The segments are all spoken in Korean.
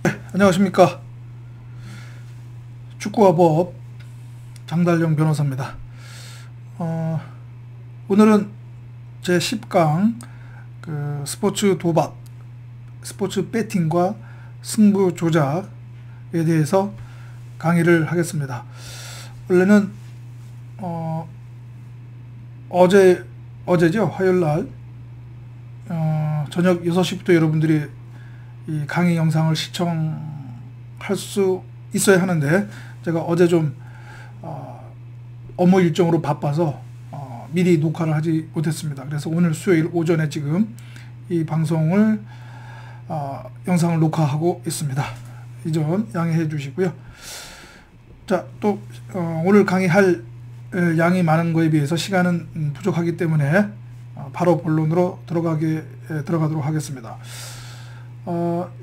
안녕하십니까. 축구와 법 장달령 변호사입니다. 오늘은 제 10강 스포츠 도박, 스포츠 배팅과 승부 조작에 대해서 강의를 하겠습니다. 원래는 어제죠, 화요일날 저녁 6시부터 여러분들이 이 강의 영상을 시청할 수 있어야 하는데, 제가 어제 좀 업무 일정으로 바빠서 미리 녹화를 하지 못했습니다. 그래서 오늘 수요일 오전에 지금 이 방송을 영상을 녹화하고 있습니다. 이 점 양해해 주시고요. 자, 또 오늘 강의할 양이 많은 거에 비해서 시간은 부족하기 때문에 바로 본론으로 들어가도록 하겠습니다.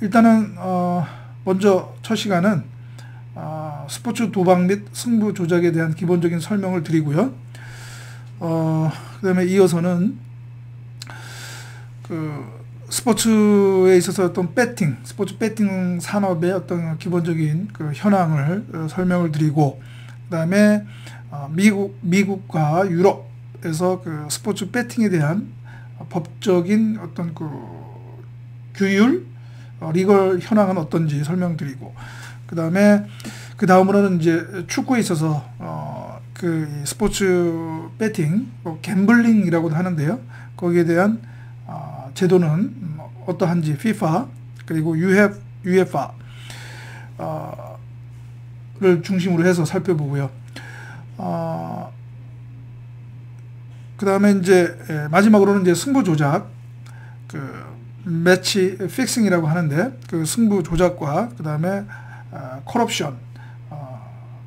일단은 먼저 첫 시간은 스포츠 도박 및 승부 조작에 대한 기본적인 설명을 드리고요. 그 다음에 이어서는 스포츠에 있어서 어떤 스포츠 배팅 산업의 어떤 기본적인 현황을 설명을 드리고, 그 다음에 미국과 유럽에서 스포츠 배팅에 대한 법적인 어떤 규율, 리걸 현황은 어떤지 설명드리고, 그 다음으로는 이제 축구에 있어서 스포츠 배팅, 갬블링이라고도 하는데요. 거기에 대한 제도는 어떠한지 FIFA 그리고 UEFA 를 중심으로 해서 살펴보고요. 그 다음에 이제 마지막으로는 이제 승부 조작, 매치 픽싱이라고 하는데 승부 조작과 그 다음에 커럽션,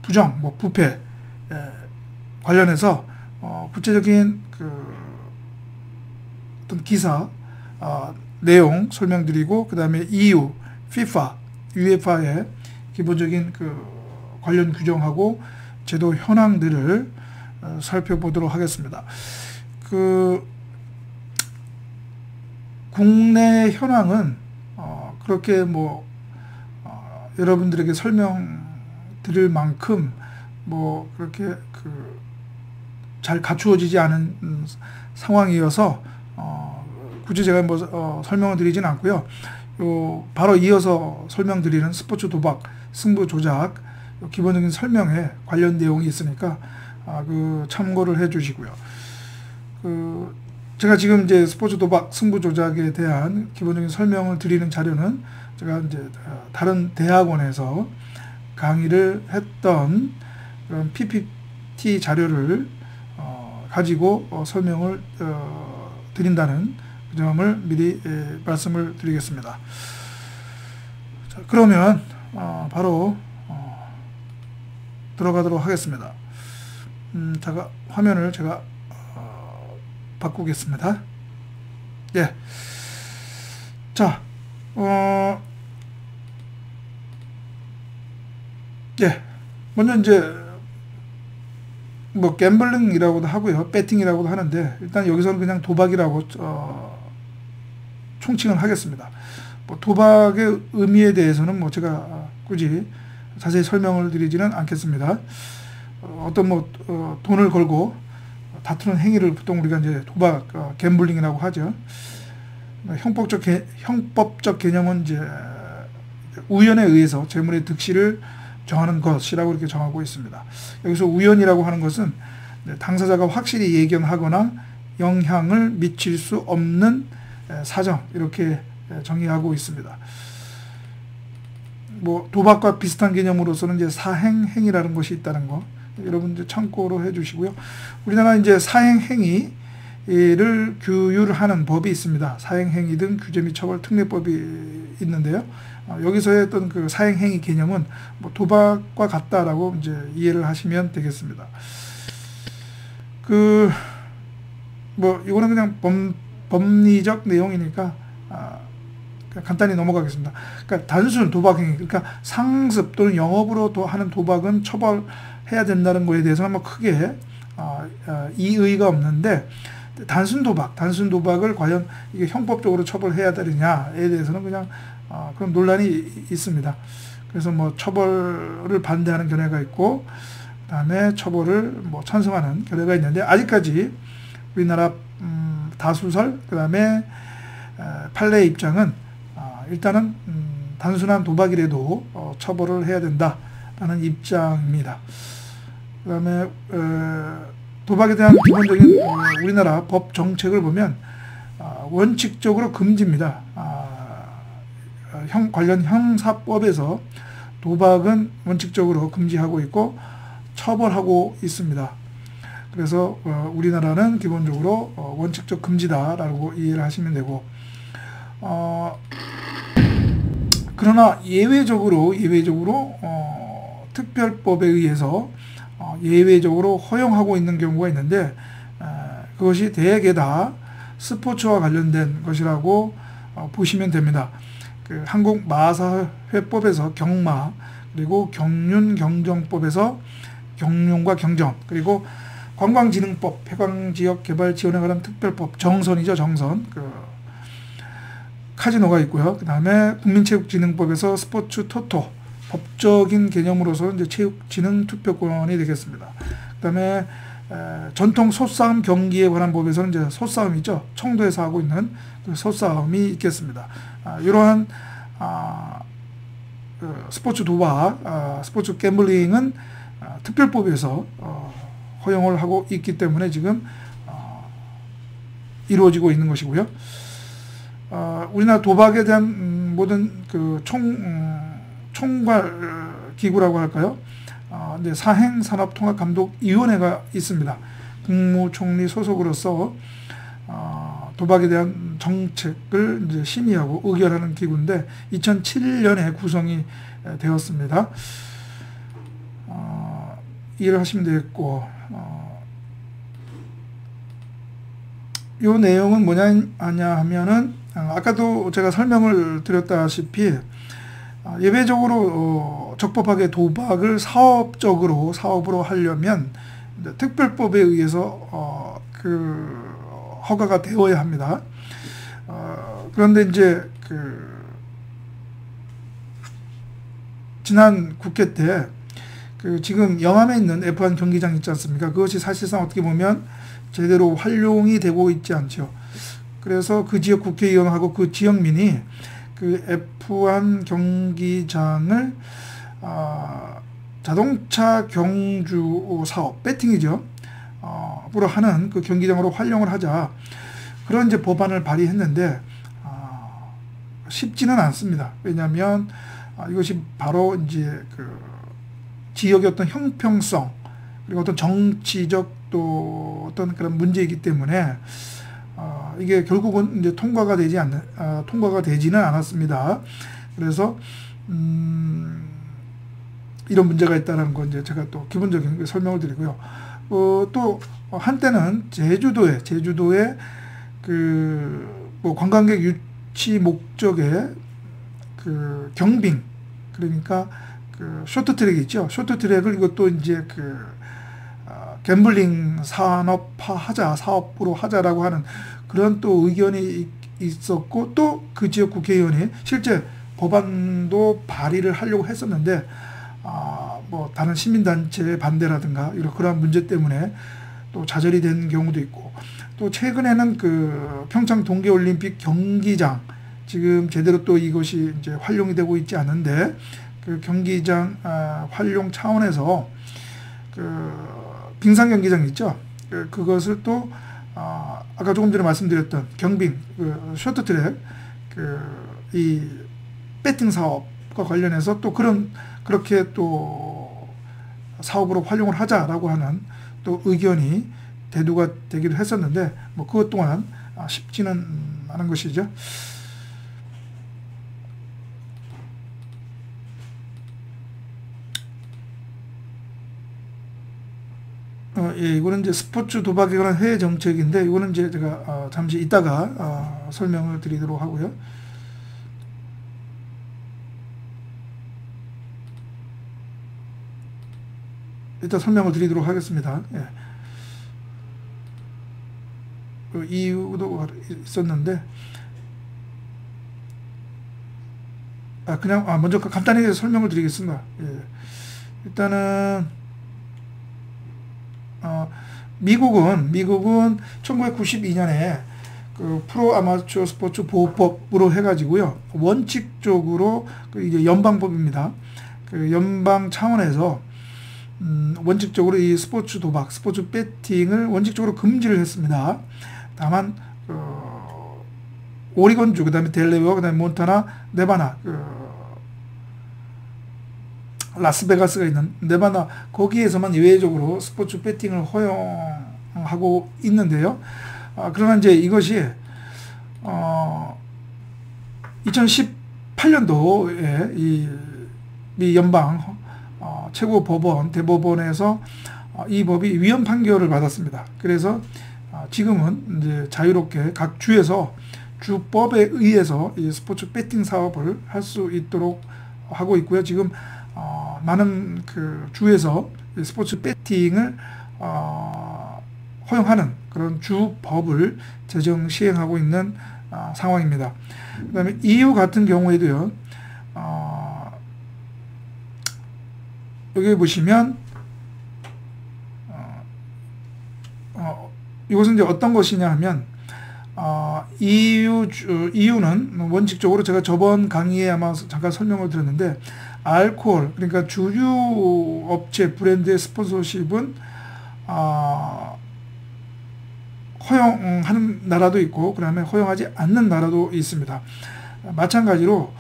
부정, 부패 관련해서 구체적인 어떤 기사 내용 설명드리고, 그 다음에 EU, FIFA, UEFA의 기본적인 관련 규정하고 제도 현황들을 살펴보도록 하겠습니다. 국내 현황은 그렇게 여러분들에게 설명드릴 만큼 그렇게 잘 갖추어지지 않은 상황이어서 굳이 제가 설명을 드리진 않고요. 바로 이어서 설명드리는 스포츠 도박, 승부 조작 기본적인 설명에 관련 내용이 있으니까 참고를 해주시고요. 제가 지금 이제 스포츠 도박, 승부 조작에 대한 기본적인 설명을 드리는 자료는 제가 이제 다른 대학원에서 강의를 했던 그런 PPT 자료를 가지고 설명을 드린다는 그 점을 미리 말씀을 드리겠습니다. 자, 그러면 바로 들어가도록 하겠습니다. 화면을 제가 바꾸겠습니다. 예. 자, 예. 먼저 이제 갬블링이라고도 하고요, 배팅이라고도 하는데, 일단 여기서는 그냥 도박이라고 총칭을 하겠습니다. 도박의 의미에 대해서는 제가 굳이 자세히 설명을 드리지는 않겠습니다. 어떤 돈을 걸고 다투는 행위를 보통 우리가 이제 도박, 갬블링이라고 하죠. 형법적 개념은 이제 우연에 의해서 재물의 득실을 정하는 것이라고 이렇게 정하고 있습니다. 여기서 우연이라고 하는 것은 당사자가 확실히 예견하거나 영향을 미칠 수 없는 사정, 이렇게 정의하고 있습니다. 도박과 비슷한 개념으로서는 이제 사행행위라는 것이 있다는 거, 여러분 이제 참고로 해주시고요. 우리나라 이제 사행행위를 규율하는 법이 있습니다. 사행행위 등 규제 및 처벌 특례법이 있는데요. 여기서의 어떤 사행행위 개념은 도박과 같다라고 이제 이해를 하시면 되겠습니다. 이거는 그냥 법리적 내용이니까 그냥 간단히 넘어가겠습니다. 그러니까 단순 도박행위, 그러니까 상습 또는 영업으로 하는 도박은 처벌해야 된다는 거에 대해서는 크게 이의가 없는데, 단순 도박을 과연 이게 형법적으로 처벌해야 되느냐에 대해서는 그냥 그런 논란이 있습니다. 그래서 뭐 처벌을 반대하는 견해가 있고, 그다음에 처벌을 뭐 찬성하는 견해가 있는데, 아직까지 우리나라 다수설, 그다음에 판례의 입장은 일단은 단순한 도박이라도 처벌을 해야 된다라는 입장입니다. 그다음에 도박에 대한 기본적인 우리나라 법 정책을 보면 원칙적으로 금지입니다. 관련 형사법에서 도박은 원칙적으로 금지하고 있고 처벌하고 있습니다. 그래서 우리나라는 기본적으로 원칙적 금지다라고 이해를 하시면 되고, 그러나 예외적으로 특별법에 의해서 예외적으로 허용하고 있는 경우가 있는데, 그것이 대개 다 스포츠와 관련된 것이라고 보시면 됩니다. 그 한국마사회법에서 경마, 그리고 경륜경정법에서 경륜과 경정, 그리고 관광진흥법, 폐광지역 개발 지원에 관한 특별법, 정선이죠, 정선. 카지노가 있고요. 그 다음에 국민체육진흥법에서 스포츠 토토, 법적인 개념으로서 이제 체육진흥 투표권이 되겠습니다. 그 다음에 전통 솥싸움 경기에 관한 법에서는 이제 솥싸움이죠. 청도에서 하고 있는 그 솥싸움이 있겠습니다. 이러한 스포츠 도박, 스포츠 갬블링은 특별법에서 허용을 하고 있기 때문에 지금 이루어지고 있는 것이고요. 우리나라 도박에 대한 모든 그 총괄 기구라고 할까요? 이제 사행산업통합감독위원회가 있습니다. 국무총리 소속으로서 도박에 대한 정책을 이제 심의하고 의결하는 기구인데 2007년에 구성이 되었습니다. 이해를 하시면 되겠고, 이 내용은 뭐냐 하면은 아까도 제가 설명을 드렸다시피 예외적으로 적법하게 도박을 사업으로 하려면 특별법에 의해서 그 허가가 되어야 합니다. 그런데 이제 지난 국회 때 지금 영암에 있는 F1 경기장 있지 않습니까? 그것이 사실상 어떻게 보면 제대로 활용이 되고 있지 않죠. 그래서 그 지역 국회의원하고 그 지역민이 그 F1 경기장을 자동차 경주 사업, 배팅이죠. 으로 하는 그 경기장으로 활용을 하자. 그런 이제 법안을 발의했는데 쉽지는 않습니다. 왜냐하면 이것이 바로 이제 그 지역의 어떤 형평성, 그리고 어떤 정치적 또 어떤 그런 문제이기 때문에 이게 결국은 이제 통과가 되지는 않았습니다. 그래서 이런 문제가 있다는 건 이제 제가 또 기본적인 설명을 드리고요. 또 한때는 제주도에 뭐 관광객 유치 목적의 그 경빙, 그러니까 그 쇼트트랙이 있죠. 쇼트트랙을 이것도 이제 갬블링 사업으로 하자라고 하는 그런 또 의견이 있었고, 또 그 지역 국회의원이 실제 법안도 발의를 하려고 했었는데 뭐 다른 시민단체의 반대라든가 그런 문제 때문에 또 좌절이 된 경우도 있고, 또 최근에는 그 평창 동계올림픽 경기장 지금 제대로 또 이것이 이제 활용이 되고 있지 않은데, 그 경기장 활용 차원에서 빙상 경기장 있죠. 그것을 또 아까 조금 전에 말씀드렸던 경빙, 쇼트트랙, 이 배팅 사업과 관련해서 또 그렇게 또 사업으로 활용을 하자라고 하는 또 의견이 대두가 되기도 했었는데, 뭐 그것 또한 쉽지는 않은 것이죠. 예, 이거는 이제 스포츠 도박에 관한 해외 정책인데, 이거는 이제 제가 잠시 이따가 설명을 드리도록 하고요. 일단 설명을 드리도록 하겠습니다. 예. 그 이유도 있었는데, 그냥 먼저 간단하게 설명을 드리겠습니다. 예. 일단은 미국은 1992년에 그 프로 아마추어 스포츠 보호법으로 해가지고요, 원칙적으로 이게 연방법입니다. 그 연방 차원에서 원칙적으로 이 스포츠 도박, 스포츠 배팅을 원칙적으로 금지를 했습니다. 다만 오리건주, 그다음에 델레웨어, 그다음에 몬타나, 네바나, 라스베가스가 있는 네바나, 거기에서만 예외적으로 스포츠 배팅을 허용하고 있는데요. 그러나 이제 이것이 2018년도에 이 미 연방 최고 법원 대법원에서 이 법이 위헌 판결을 받았습니다. 그래서 지금은 이제 자유롭게 각 주에서 주법에 의해서 이 스포츠 배팅 사업을 할 수 있도록 하고 있고요. 지금 많은 그 주에서 스포츠 배팅을 허용하는 그런 주법을 제정 시행하고 있는 상황입니다. 그 다음에 EU 같은 경우에도요, 여기 보시면 이것은 이제 어떤 것이냐 하면 EU는 원칙적으로 제가 저번 강의에 아마 잠깐 설명을 드렸는데, 알코올, 그러니까 주류 업체 브랜드의 스폰서십은 허용하는 나라도 있고, 그다음에 허용하지 않는 나라도 있습니다. 마찬가지로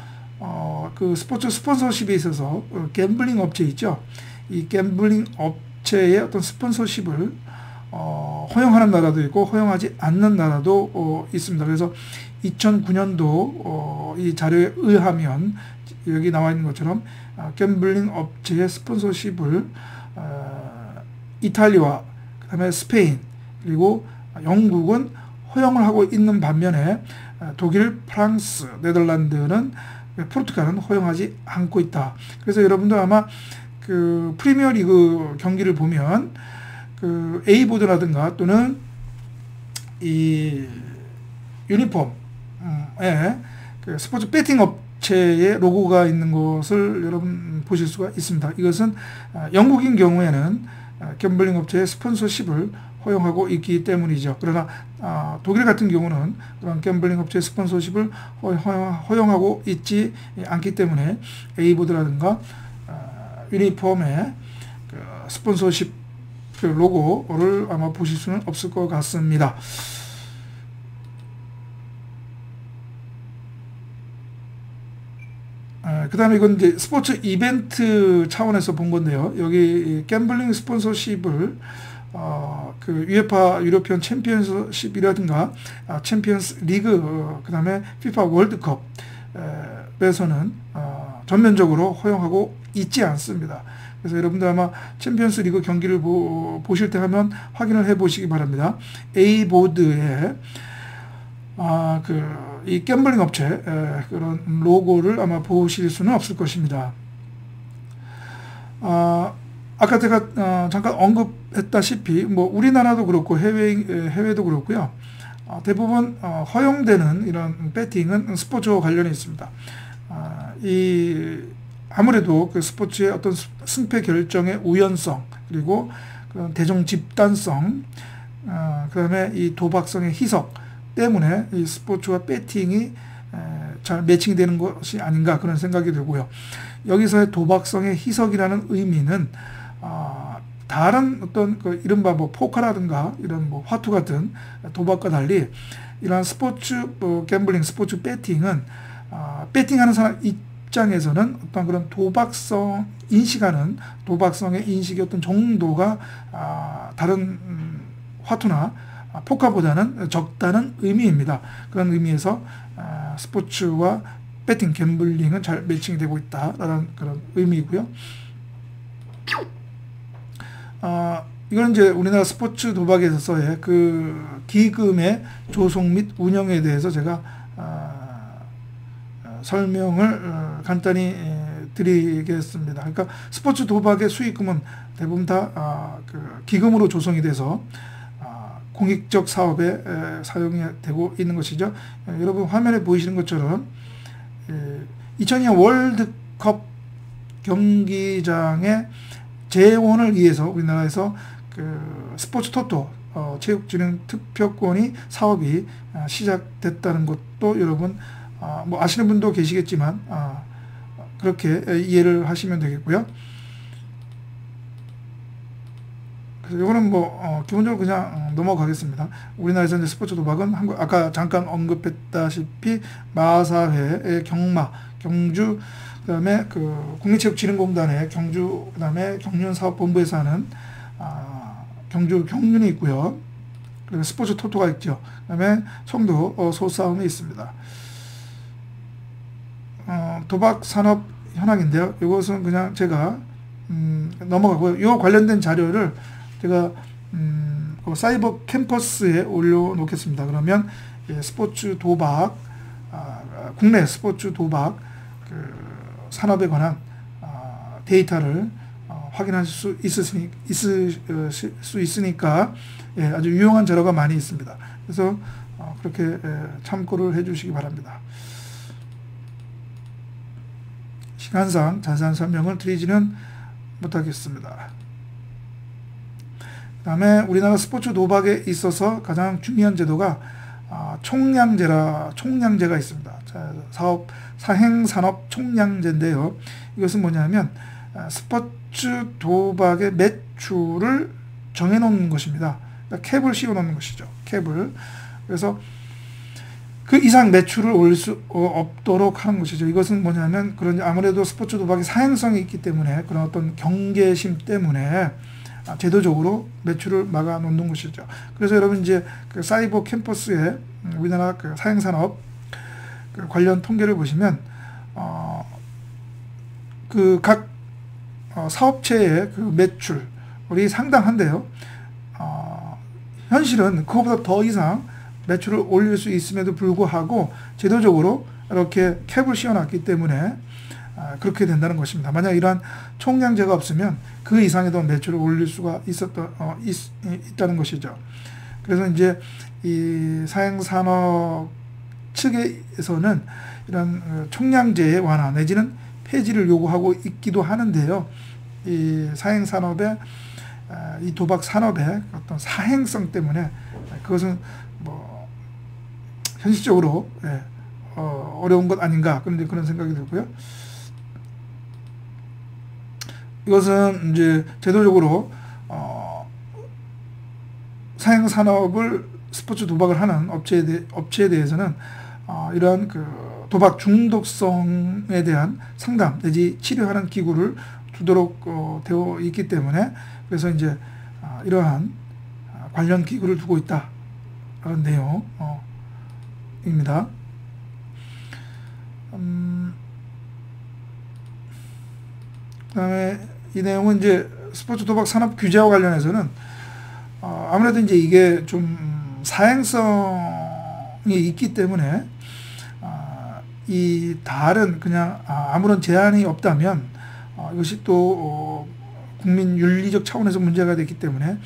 그 스포츠 스폰서십에 있어서 갬블링 업체 있죠. 이 갬블링 업체의 어떤 스폰서십을 허용하는 나라도 있고 허용하지 않는 나라도 있습니다. 그래서 2009년도 이 자료에 의하면 여기 나와 있는 것처럼 갬블링 업체의 스폰서십을 이탈리아, 그다음에 스페인, 그리고 영국은 허용을 하고 있는 반면에 독일, 프랑스, 네덜란드는, 포르투갈은 허용하지 않고 있다. 그래서 여러분도 아마 그 프리미어 리그 경기를 보면 그 A보드라든가 또는 이 유니폼에 그 스포츠 배팅 업체의 로고가 있는 것을 여러분 보실 수가 있습니다. 이것은 영국인 경우에는 갬블링 업체의 스폰서십을 허용하고 있기 때문이죠. 그러나 독일 같은 경우는 그런 갬블링 업체의 스폰서십을 허용하고 있지 않기 때문에 A보드라든가 유니폼의 그 스폰서십 그 로고를 아마 보실 수는 없을 것 같습니다. 그 다음에 이건 이제 스포츠 이벤트 차원에서 본 건데요. 여기 갬블링 스폰서십을 그 UEFA 유로피언 챔피언십이라든가 챔피언스 리그, 그 다음에 피파 월드컵에서는 전면적으로 허용하고 있지 않습니다. 그래서 여러분들 아마 챔피언스 리그 경기를 보실 때 하면 확인을 해 보시기 바랍니다. A보드에 이 갬블링 업체 그런 로고를 아마 보실 수는 없을 것입니다. 아까 제가 잠깐 언급했다시피 뭐 우리나라도 그렇고 해외도 그렇고요. 대부분 허용되는 이런 배팅은 스포츠와 관련이 있습니다. 아무래도 그 스포츠의 어떤 승패 결정의 우연성, 그리고 그런 대중 집단성, 그다음에 이 도박성의 희석 때문에 이 스포츠와 배팅이 잘 매칭되는 것이 아닌가, 그런 생각이 들고요. 여기서의 도박성의 희석이라는 의미는 다른 어떤 그 이른바 뭐 포커라든가 이런 뭐 화투 같은 도박과 달리 이러한 스포츠 갬블링, 스포츠 배팅은 배팅하는 사람 입장에서는 어떤 그런 도박성 인식하는 도박성의 인식의 어떤 정도가 다른 화투나 포커보다는 적다는 의미입니다. 그런 의미에서 스포츠와 배팅, 갬블링은 잘 매칭이 되고 있다라는 그런 의미이고요. 이건 이제 우리나라 스포츠 도박에 있어서의 그 기금의 조성 및 운영에 대해서 제가 설명을 간단히 드리겠습니다. 그러니까 스포츠 도박의 수익금은 대부분 다 그 기금으로 조성이 돼서 공익적 사업에 사용이 되고 있는 것이죠. 여러분 화면에 보이시는 것처럼 2002년 월드컵 경기장의 재원을 위해서 우리나라에서 그 스포츠 토토 체육진흥 투표권이 사업이 시작됐다는 것도 여러분 뭐 아시는 분도 계시겠지만 그렇게 이해를 하시면 되겠고요. 그래서 이거는 뭐 기본적으로 그냥 넘어가겠습니다. 우리나라에서 이제 스포츠 도박은 아까 잠깐 언급했다시피 마사회의 경마, 경주, 그다음에 그 국민체육진흥공단의 경주, 그다음에 경륜사업본부에서 하는 경주 경륜이 있고요. 그리고 스포츠 토토가 있죠. 그다음에 청도 소싸움이 있습니다. 도박 산업 현황인데요. 이것은 그냥 제가 넘어가고요. 이 관련된 자료를 제가 그 사이버 캠퍼스에 올려놓겠습니다. 그러면 스포츠 도박, 국내 스포츠 도박 그 산업에 관한 데이터를 확인하실 수 있으니까 아주 유용한 자료가 많이 있습니다. 그래서 그렇게 참고를 해주시기 바랍니다. 시간상 자세한 설명을 드리지는 못하겠습니다. 그 다음에 우리나라 스포츠 도박에 있어서 가장 중요한 제도가 총량제가 있습니다. 사행산업 총량제인데요. 이것은 뭐냐면 스포츠 도박의 매출을 정해놓는 것입니다. 그러니까 캡을 씌워놓는 것이죠. 캡을. 그래서 그 이상 매출을 올릴 수 없도록 하는 것이죠. 이것은 뭐냐면 아무래도 스포츠 도박이 사행성이 있기 때문에 그런 어떤 경계심 때문에 제도적으로 매출을 막아 놓는 것이죠. 그래서 여러분 이제 그 사이버 캠퍼스에 우리나라 그 사행산업 그 관련 통계를 보시면 그 각 사업체의 그 매출이 상당한데요. 현실은 그거보다 더 이상 매출을 올릴 수 있음에도 불구하고 제도적으로 이렇게 캡을 씌워놨기 때문에 그렇게 된다는 것입니다. 만약 이러한 총량제가 없으면 그 이상의 매출을 올릴 수가 있다는 것이죠. 그래서 이제 이 사행산업 측에서는 이런 총량제의 완화 내지는 폐지를 요구하고 있기도 하는데요. 이 사행산업의 이 도박 산업의 어떤 사행성 때문에 그것은 뭐 현실적으로 어려운 것 아닌가 그런 생각이 들고요. 이것은 이제 제도적으로 사행산업을 스포츠 도박을 하는 업체에 대해서는 이러한 그 도박 중독성에 대한 상담 내지 치료하는 기구를 두도록 되어 있기 때문에 그래서 이제 이러한 관련 기구를 두고 있다 그런 내용입니다. 그다음에 이 내용은 이제 스포츠 도박 산업 규제와 관련해서는 아무래도 이제 이게 좀 사행성이 있기 때문에 이 다른 그냥 아무런 제한이 없다면 이것이 또 국민 윤리적 차원에서 문제가 됐기 때문에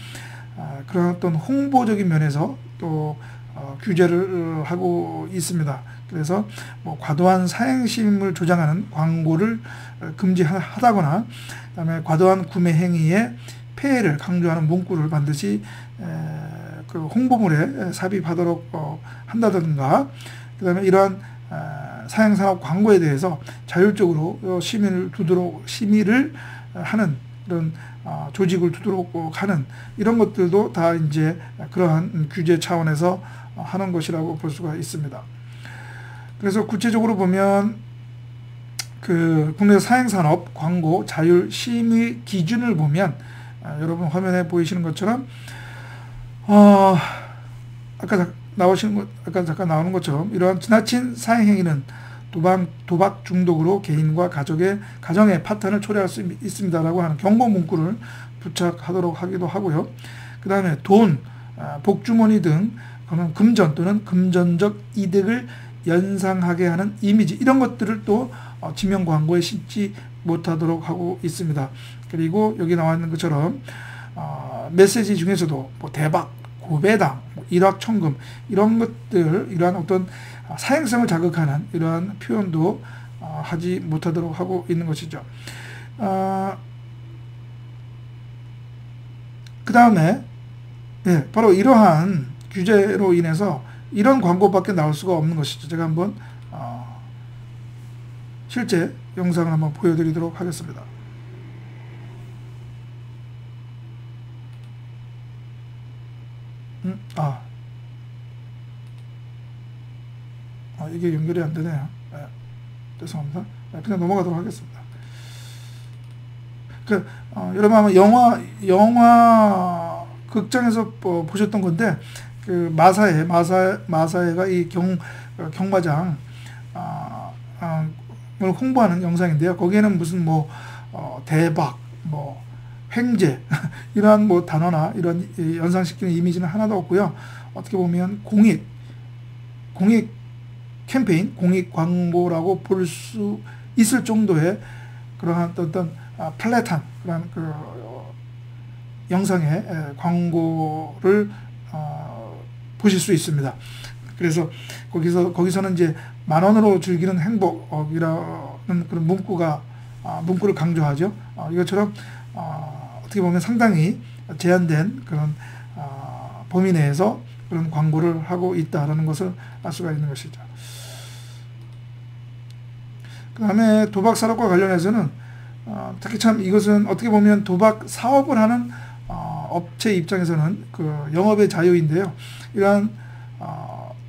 그런 어떤 홍보적인 면에서 또 규제를 하고 있습니다. 그래서 뭐 과도한 사행심을 조장하는 광고를 금지하다거나 그다음에 과도한 구매 행위에 폐해를 강조하는 문구를 반드시 그 홍보물에 삽입하도록 한다든가 그다음에 이러한 사행산업 광고에 대해서 자율적으로 심의를 하는 이런 조직을 두도록 하는 이런 것들도 다 이제 그러한 규제 차원에서 하는 것이라고 볼 수가 있습니다. 그래서 구체적으로 보면 그 국내 사행산업 광고 자율 심의 기준을 보면 여러분 화면에 보이시는 것처럼 아까 잠깐 나오는 것처럼 이러한 지나친 사행 행위는 도박 중독으로 개인과 가정의 파탄을 초래할 수 있습니다라고 하는 경고 문구를 부착하도록 하기도 하고요. 그 다음에 돈, 복주머니 등 금전 또는 금전적 이득을 연상하게 하는 이미지 이런 것들을 또 지명 광고에 싣지 못하도록 하고 있습니다. 그리고 여기 나와 있는 것처럼 메시지 중에서도 뭐 대박, 고배당, 일확천금 이런 것들 이러한 어떤 사행성을 자극하는 이러한 표현도 하지 못하도록 하고 있는 것이죠. 그 다음에 바로 이러한 규제로 인해서 이런 광고밖에 나올 수가 없는 것이죠. 제가 한번 실제 영상을 한번 보여드리도록 하겠습니다. 이게 연결이 안 되네요. 죄송합니다. 그냥 넘어가도록 하겠습니다. 여러분 아마 영화 극장에서 보셨던 건데, 그 마사회가 이 경마장 을 홍보하는 영상인데요. 거기에는 무슨 대박, 횡재 이러한 단어나 이런 연상시키는 이미지는 하나도 없고요. 어떻게 보면 공익 캠페인, 공익 광고라고 볼 수 있을 정도의 그러한 어떤 플랫한 그런 영상의 광고를 보실 수 있습니다. 그래서 거기서는 이제 10,000원으로 즐기는 행복이라는 그런 문구를 강조하죠. 이것처럼 어떻게 보면 상당히 제한된 그런 범위 내에서 그런 광고를 하고 있다라는 것을 알 수가 있는 것이죠. 그 다음에 도박 산업과 관련해서는 특히 참 이것은 어떻게 보면 도박 사업을 하는 업체 입장에서는 그 영업의 자유인데요. 이러한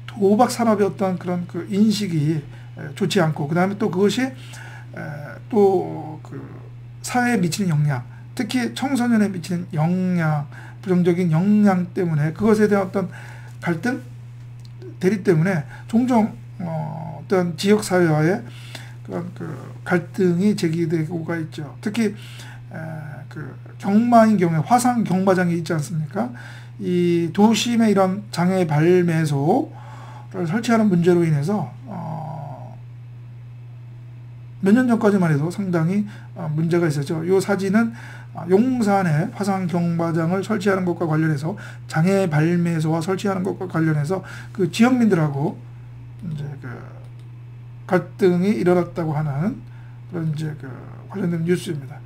도박 산업의 어떤 그런 그 인식이 좋지 않고, 그 다음에 또 그것이 또 그 사회에 미치는 영향, 특히 청소년에 미치는 영향, 부정적인 영향 때문에, 그것에 대한 어떤 갈등, 대립 때문에 종종 어떤 지역 사회와의 그런 그 갈등이 제기되고가 있죠. 특히 그 경마인 경우에 화상 경마장이 있지 않습니까? 이 도심의 이런 장애 발매소를 설치하는 문제로 인해서 몇 년 전까지만 해도 상당히 문제가 있었죠. 이 사진은 용산에 화상 경마장을 설치하는 것과 관련해서, 장애 발매소와 설치하는 것과 관련해서 그 지역민들하고 이제 그 갈등이 일어났다고 하는 그런 이제 그 관련된 뉴스입니다.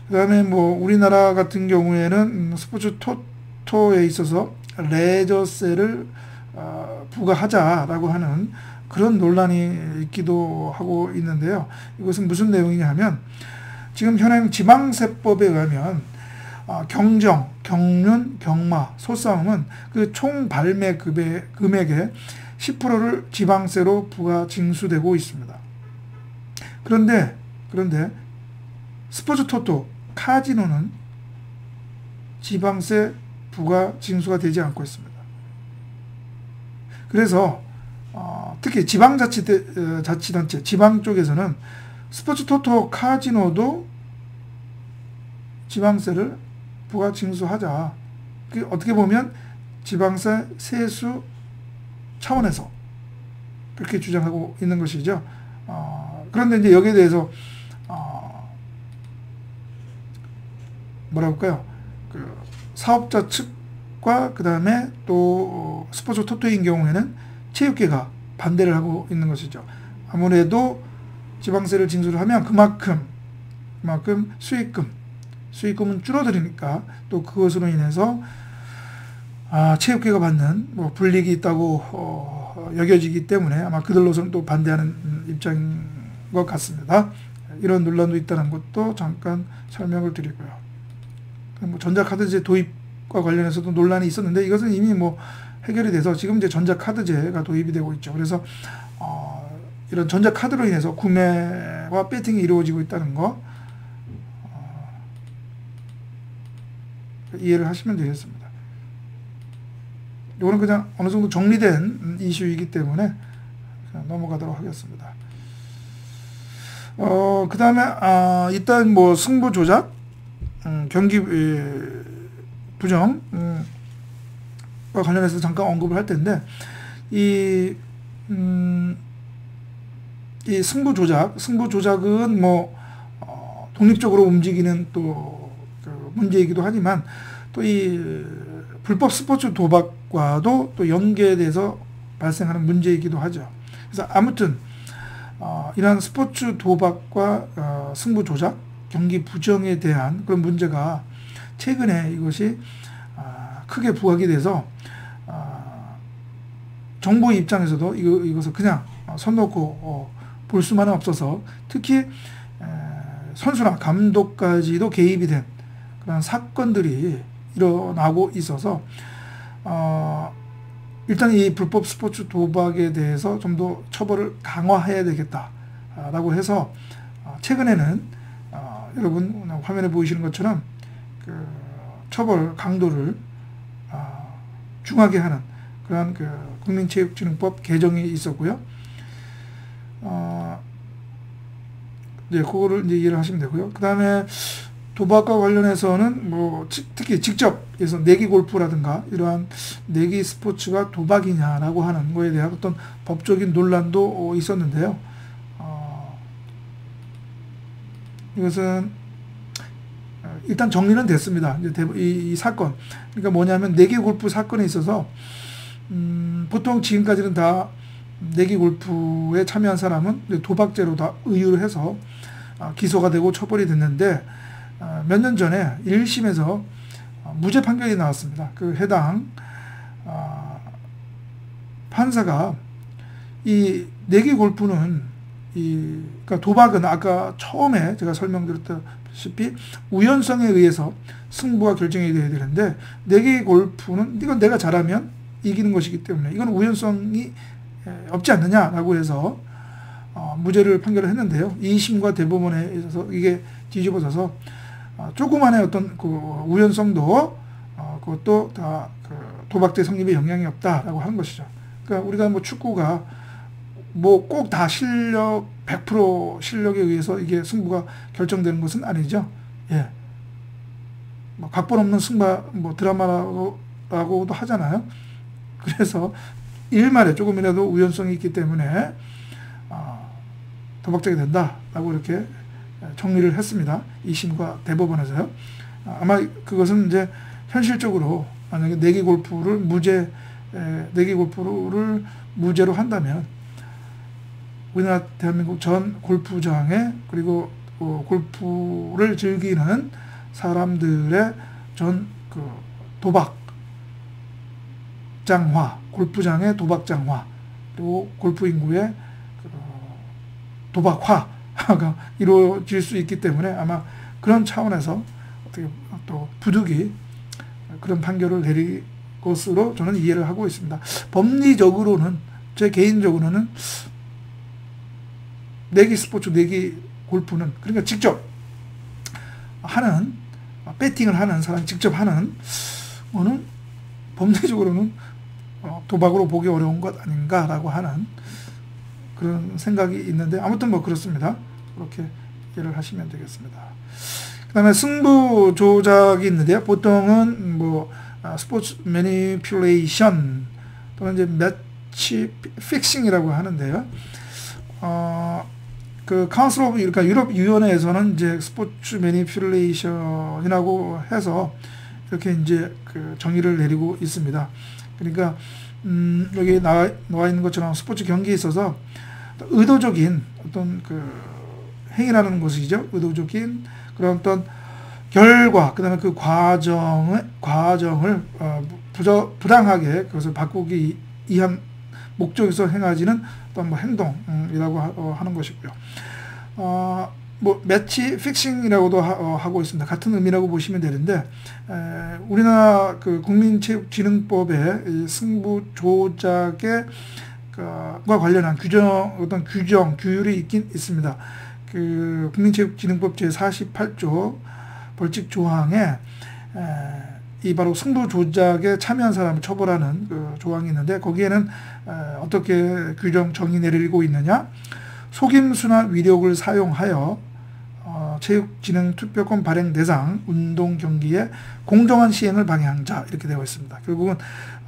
그 다음에 우리나라 같은 경우에는 스포츠 토토에 있어서 레저세를 부과하자라고 하는 그런 논란이 있기도 하고 있는데요. 이것은 무슨 내용이냐 하면, 지금 현행 지방세법에 의하면 경정, 경륜, 경마, 소싸움은 그 총 발매 금액의 10%를 지방세로 부과 징수되고 있습니다. 그런데 스포츠 토토, 카지노는 지방세 부과 징수가 되지 않고 있습니다. 그래서 특히 지방자치단체, 지방 쪽에서는 스포츠 토토, 카지노도 지방세를 부과 징수하자. 어떻게 보면 지방세 세수 차원에서 그렇게 주장하고 있는 것이죠. 그런데 이제 여기에 대해서 뭐라 할까요? 그 사업자 측과 그 다음에 또 스포츠 토토인 경우에는 체육계가 반대를 하고 있는 것이죠. 아무래도 지방세를 징수를 하면 그만큼 수익금은 줄어들으니까, 또 그것으로 인해서 체육계가 받는 불이익이 있다고 여겨지기 때문에 아마 그들로서는 또 반대하는 입장인 것 같습니다. 이런 논란도 있다는 것도 잠깐 설명을 드리고요. 전자카드제 도입과 관련해서도 논란이 있었는데, 이것은 이미 해결이 돼서 지금 이제 전자카드제가 도입이 되고 있죠. 그래서 이런 전자카드로 인해서 구매와 배팅이 이루어지고 있다는 거 이해를 하시면 되겠습니다. 이거는 그냥 어느 정도 정리된 이슈이기 때문에 그냥 넘어가도록 하겠습니다. 그 다음에 일단 승부 조작, 경기 부정 과 관련해서 잠깐 언급을 할 텐데, 이 승부 조작은 독립적으로 움직이는 또 그 문제이기도 하지만, 또 이 불법 스포츠 도박과도 또 연계돼서 발생하는 문제이기도 하죠. 그래서 아무튼 이러한 스포츠 도박과 승부 조작, 경기 부정에 대한 그런 문제가 최근에 이것이 크게 부각이 돼서 정부 입장에서도 이것을 그냥 손 놓고 볼 수만은 없어서, 특히 선수나 감독까지도 개입이 된 그런 사건들이 일어나고 있어서 일단 이 불법 스포츠 도박에 대해서 좀 더 처벌을 강화해야 되겠다라고 해서 최근에는 여러분 화면에 보이시는 것처럼 그 처벌 강도를 중하게 하는 그런 그 국민체육진흥법 개정이 있었고요. 네, 그거를 이제 이해를 하시면 되고요. 그 다음에 도박과 관련해서는 뭐 특히 직접 해서 내기 골프라든가 이러한 내기 스포츠가 도박이냐라고 하는 거에 대한 어떤 법적인 논란도 있었는데요. 이것은 일단 정리는 됐습니다. 이제 이 사건, 그러니까 뭐냐면 내기 골프 사건에 있어서 보통 지금까지는 다 내기 골프에 참여한 사람은 도박죄로 다 의유를 해서 기소가 되고 처벌이 됐는데, 몇 년 전에 1심에서 무죄 판결이 나왔습니다. 그 해당 판사가 이 내기 골프는 그러니까 도박은 아까 처음에 제가 설명드렸다시피 우연성에 의해서 승부가 결정이 되어야 되는데, 내기 골프는 이건 내가 잘하면 이기는 것이기 때문에 이건 우연성이 없지 않느냐라고 해서 무죄를 판결을 했는데요. 2심과 대법원에 있어서 이게 뒤집어져서 조그만의 어떤 그 우연성도 그것도 다 그 도박죄 성립에 영향이 없다라고 하는 것이죠. 그러니까 우리가 뭐 축구가 뭐 꼭 다 실력 100% 실력에 의해서 이게 승부가 결정되는 것은 아니죠. 예. 뭐 각본 없는 승마 뭐 드라마라고도 하잖아요. 그래서 일말에 조금이라도 우연성이 있기 때문에 도박죄가 된다라고 이렇게 정리를 했습니다. 2심과 대법원에서요. 아마 그것은 이제 현실적으로 만약에 내기 골프를 무죄로 한다면 우리나라 대한민국 전 골프장에, 그리고 골프를 즐기는 사람들의 전 그 도박장화, 골프장의 도박장화, 그리고 골프 인구의 도박화가 이루어질 수 있기 때문에 아마 그런 차원에서 어떻게 또 부득이 그런 판결을 내릴 것으로 저는 이해를 하고 있습니다. 법리적으로는, 제 개인적으로는 내기 스포츠, 내기 골프는, 그러니까 직접 하는, 배팅을 하는 사람이 직접 하는 거는 법리적으로는 도박으로 보기 어려운 것 아닌가라고 하는 그런 생각이 있는데, 아무튼 뭐 그렇습니다. 그렇게 이해를 하시면 되겠습니다. 그 다음에 승부 조작이 있는데요. 보통은 뭐 스포츠 매니플레이션 또는 이제 매치 픽싱이라고 하는데요. 그 카운슬 오브, 그러니까 유럽 유연회에서는 이제 스포츠 매니플레이션이라고 해서 이렇게 이제 그 정의를 내리고 있습니다. 그러니까 여기 나와 있는 것처럼 스포츠 경기에 있어서 의도적인 어떤 그 행위라는 것이죠. 의도적인 그런 어떤 결과, 그다음에 그 과정을 부당하게 그것을 바꾸기 위한 목적에서 행하지는 어떤 뭐 행동이라고 하는 것이고요. 뭐 매치 픽싱이라고도 하고 있습니다. 같은 의미라고 보시면 되는데, 우리나라 그 국민체육진흥법에 승부 조작에 과 관련한 어떤 규율이 있긴 있습니다. 그 국민체육진흥법 제48조 벌칙 조항에 이 바로 승부 조작에 참여한 사람을 처벌하는 그 조항이 있는데, 거기에는 어떻게 정의 내리고 있느냐? 속임수나 위력을 사용하여 체육진흥투표권 발행 대상 운동 경기의 공정한 시행을 방해한 자, 이렇게 되어 있습니다. 결국은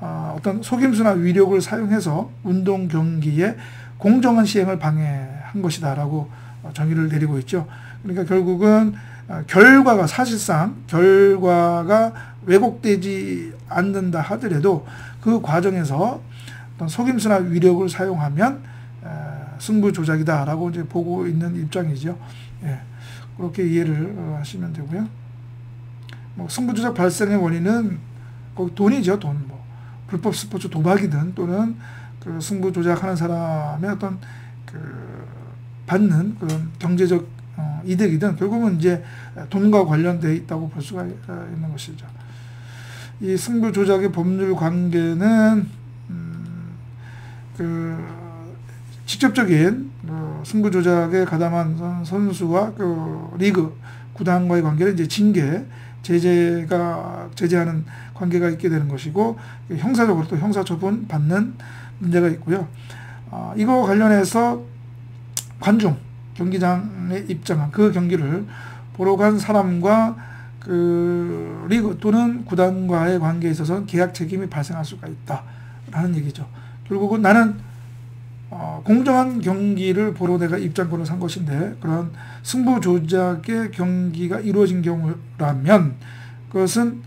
어떤 속임수나 위력을 사용해서 운동 경기의 공정한 시행을 방해한 것이다라고 정의를 내리고 있죠. 그러니까 결국은 사실상 결과가 왜곡되지 않는다 하더라도 그 과정에서 어떤 속임수나 위력을 사용하면 승부 조작이다라고 이제 보고 있는 입장이죠. 예, 그렇게 이해를 하시면 되고요. 뭐 승부 조작 발생의 원인은 꼭 돈이죠, 돈. 뭐 불법 스포츠 도박이든 또는 그 승부 조작하는 사람의 어떤 그 받는 그런 경제적 이득이든 결국은 이제 돈과 관련되어 있다고 볼 수가 있는 것이죠. 이 승부 조작의 법률 관계는 그 직접적인 승부 조작에 가담한 선수와 그 리그 구단과의 관계는 이제 징계, 제재하는 관계가 있게 되는 것이고, 형사적으로 또 형사처분 받는 문제가 있고요. 이거 관련해서 관중, 경기장에 입장한 그 경기를 보러 간 사람과 그 리그 또는 구단과의 관계에 있어서 계약 책임이 발생할 수가 있다라는 얘기죠. 결국은 나는 공정한 경기를 보러 내가 입장권을 산 것인데 그런 승부 조작의 경기가 이루어진 경우라면 그것은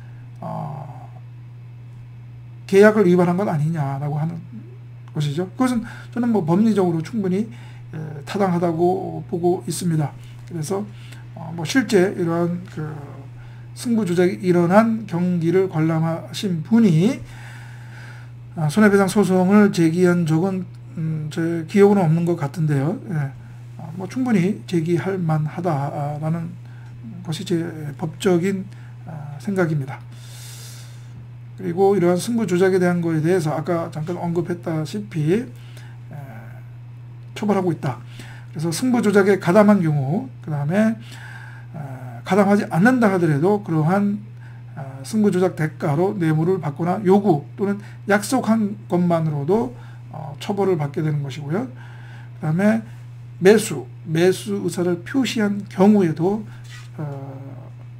계약을 위반한 것 아니냐라고 하는 것이죠. 그것은 저는 뭐 법리적으로 충분히 타당하다고 보고 있습니다. 그래서 뭐 실제 이러한 그 승부 조작이 일어난 경기를 관람하신 분이 손해배상 소송을 제기한 적은 제 기억은 없는 것 같은데요. 예. 뭐 충분히 제기할 만하다라는 것이 제 법적인 생각입니다. 그리고 이러한 승부 조작에 대한 거에 대해서 아까 잠깐 언급했다시피 처벌하고 있다. 그래서 승부 조작에 가담한 경우, 그 다음에 가담하지 않는다 하더라도 그러한 승부 조작 대가로 뇌물을 받거나 요구 또는 약속한 것만으로도 처벌을 받게 되는 것이고요. 그 다음에 매수 의사를 표시한 경우에도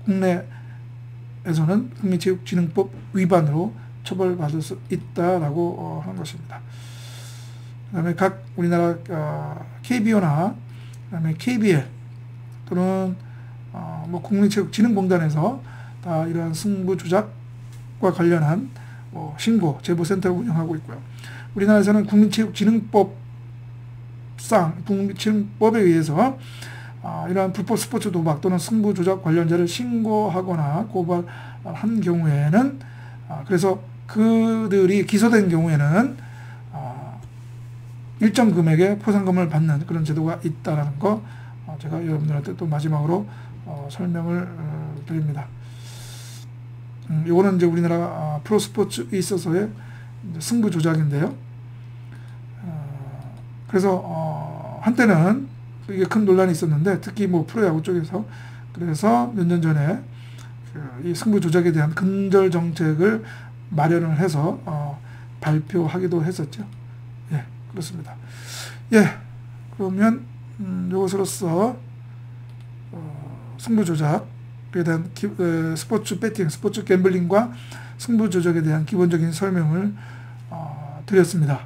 국내에서는 국민체육진흥법 위반으로 처벌받을 수 있다라고 하는 것입니다. 그 다음에 각 우리나라 KBO나 그 다음에 KBL 또는 뭐 국민체육진흥공단에서 다 이러한 승부 조작과 관련한 신고 제보센터를 운영하고 있고요. 우리나라에서는 국민체육진흥법에 의해서 이러한 불법 스포츠 도박 또는 승부 조작 관련자를 신고하거나 고발한 경우에는 그래서 그들이 기소된 경우에는 일정 금액의 포상금을 받는 그런 제도가 있다는 거 제가 여러분들한테 또 마지막으로 설명을 드립니다. 이거는 이제 우리나라 프로스포츠에 있어서의 승부 조작인데요. 그래서 한때는 이게 큰 논란이 있었는데 특히 뭐 프로야구 쪽에서 그래서 몇 년 전에 이 승부 조작에 대한 근절 정책을 마련을 해서 발표하기도 했었죠. 예, 그렇습니다. 예, 그러면 이것으로써 승부 조작에 대한 스포츠 배팅, 스포츠 갬블링과 승부 조작에 대한 기본적인 설명을 드렸습니다.